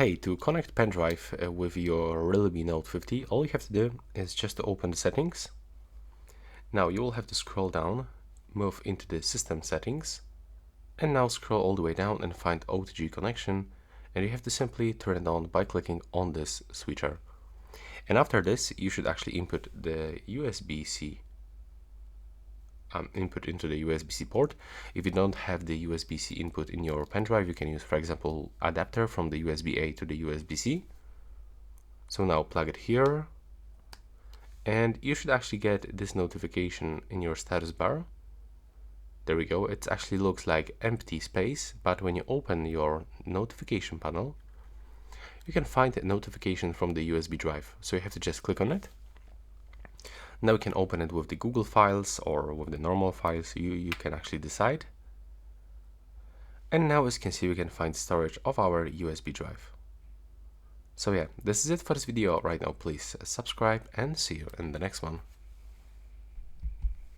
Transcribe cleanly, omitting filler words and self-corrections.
Hey, to connect pendrive with your Realme Note 50, all you have to do is just to open the settings. Now you will have to scroll down, move into the system settings, and now scroll all the way down and find OTG connection, and you have to simply turn it on by clicking on this switcher. And after this, you should actually input the USB-C input into the USB-C port. If you don't have the USB-C input in your pendrive, you can use, for example, adapter from the USB-A to the USB-C. So now plug it here, and you should actually get this notification in your status bar. There we go. It actually looks like empty space, but when you open your notification panel, you can find a notification from the USB drive. So you have to just click on it. Now you can open it with the Google files or with the normal files, you can actually decide. And now, as you can see, we can find storage of our USB drive. So yeah, this is it for this video right now. Please subscribe and see you in the next one.